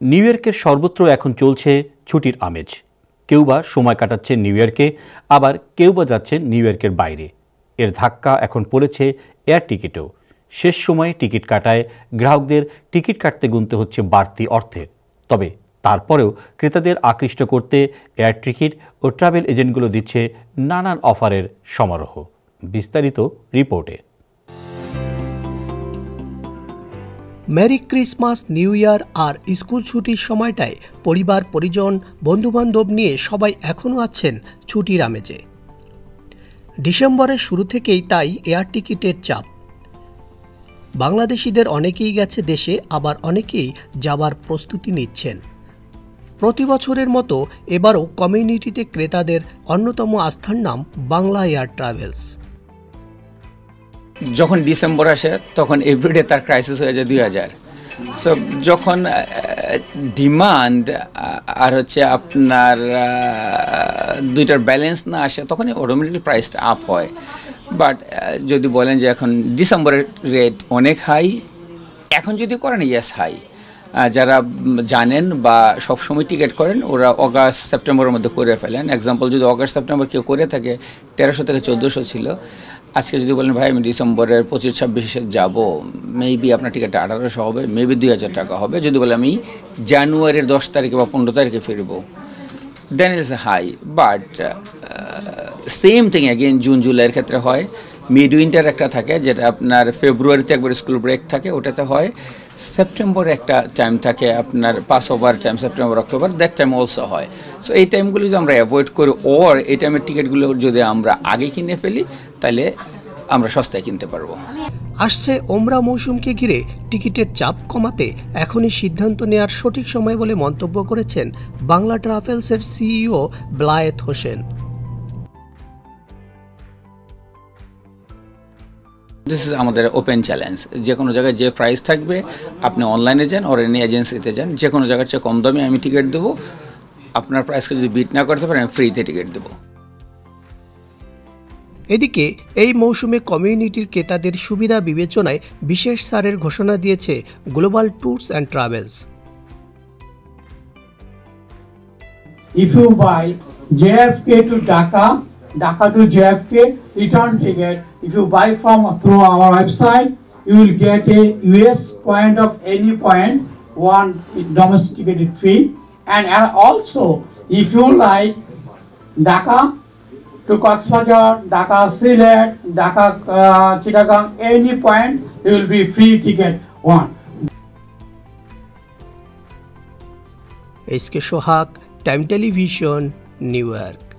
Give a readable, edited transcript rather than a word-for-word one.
New ইয়র্কের সর্বত্র এখন চলছে ছুটির আমেজ। কেউ বা সময় কাটাচ্ছে নিউ ইয়র্কে, আবার কেউ বা যাচ্ছে নিউ ইয়র্কের বাইরে। এর ধাক্কা এখন পড়েছে এয়ার টিকিটেও। শেষ সময়ে টিকিট কাটায় গ্রাহকদের টিকিট কাটতে গুনতে হচ্ছে বাড়তি অর্থের। তবে তারপরেও ক্রেতাদের আকৃষ্ট করতে এয়ার টিকিট ও ট্রাভেল এজেন্টগুলো দিচ্ছে নানান অফারের সমারোহ। বিস্তারিত রিপোর্টে। মেরি ক্রিসমাস, নিউ ইয়ার আর স্কুল ছুটির সময়টায় পরিবার পরিজন বন্ধুবান্ধব নিয়ে সবাই এখনও আছেন ছুটির আমেজে। ডিসেম্বরের শুরু থেকেই তাই এয়ার টিকিটের চাপ। বাংলাদেশিদের অনেকেই গেছে দেশে, আবার অনেকেই যাবার প্রস্তুতি নিচ্ছেন। প্রতি বছরের মতো এবারও কমিউনিটিতে ক্রেতাদের অন্যতম আস্থার নাম বাংলা এয়ার ট্রাভেলস। যখন ডিসেম্বর আসে তখন এভরিডে তার ক্রাইসিস হয়ে যায় 2000। সো যখন ডিমান্ড আর হচ্ছে আপনার দুইটার ব্যালেন্স না আসে তখনই অটোমেটিকলি প্রাইসটা আপ হয়। বাট যদি বলেন যে এখন ডিসেম্বরের রেট অনেক হাই, এখন যদি করেন ইয়েস হাই। যারা জানেন বা সবসময় টিকিট করেন ওরা অগাস্ট সেপ্টেম্বরের মধ্যে করে ফেলেন। এক্সাম্পল যদি অগাস্ট সেপ্টেম্বর কেউ করে থাকে 1300 থেকে 1400 ছিল, আজকে যদি বলেন ভাই আমি ডিসেম্বরের 25-26 যাব, মেবি আপনার টিকিটটা 1800 হবে, মেবি 2000 টাকা হবে। যদি বলে আমি জানুয়ারির 10 তারিখে বা 15 তারিখে ফিরবো, then is high. But same thing again June জুলাইয়ের ক্ষেত্রে হয়। মিড উইন্টার একটা থাকে যেটা আপনার ফেব্রুয়ারিতে একবার স্কুল ব্রেক থাকে, ওটাতে হয়। সেপ্টেম্বরে একটা টাইম থাকে আপনার pass over time, September October, that time also হয়। সো এই টাইমগুলো যদি আমরা অ্যাভয়েড করি ওর এই টাইমের টিকিটগুলো যদি আমরা আগে কিনে ফেলি তাহলে আমরা সস্তায় কিনতে পারবো। আসছে ওমরা মৌসুমকে ঘিরে টিকিটের চাপ কমাতে এখনই সিদ্ধান্ত নেওয়ার সঠিক সময় বলে মন্তব্য করেছেন বাংলা ট্রাভেলসের CEO Belayet Hossain. This is আমাদের ওপেন চ্যালেঞ্জ। যে কোনো জায়গায় যে প্রাইস থাকবে আপনি অনলাইনে যান ওর এনি এজেন্সিতে যান, যে কোনো জায়গার চেয়ে কম দামে আমি টিকিট দেবো। আপনার প্রাইসকে যদি বিট না করতে পারেন আমি ফ্রিতে টিকিট দেবো। এদিকে এই মৌসুমে কমিউনিটির ক্রেতাদের সুবিধা বিবেচনায় বিশেষ ছাড়ের ঘোষণা দিয়েছে global tours and travels. If you buy JFK to Dhaka, Dhaka to JFK return ticket, if you buy through our website, you will get a US point of any point, one domestic ticket is free. And also, if you like Dhaka to Coxbazar, Dhaka Sylhet, Dhaka Chittagong, any point, you will be free ticket one. SK Sohag, time television, new York.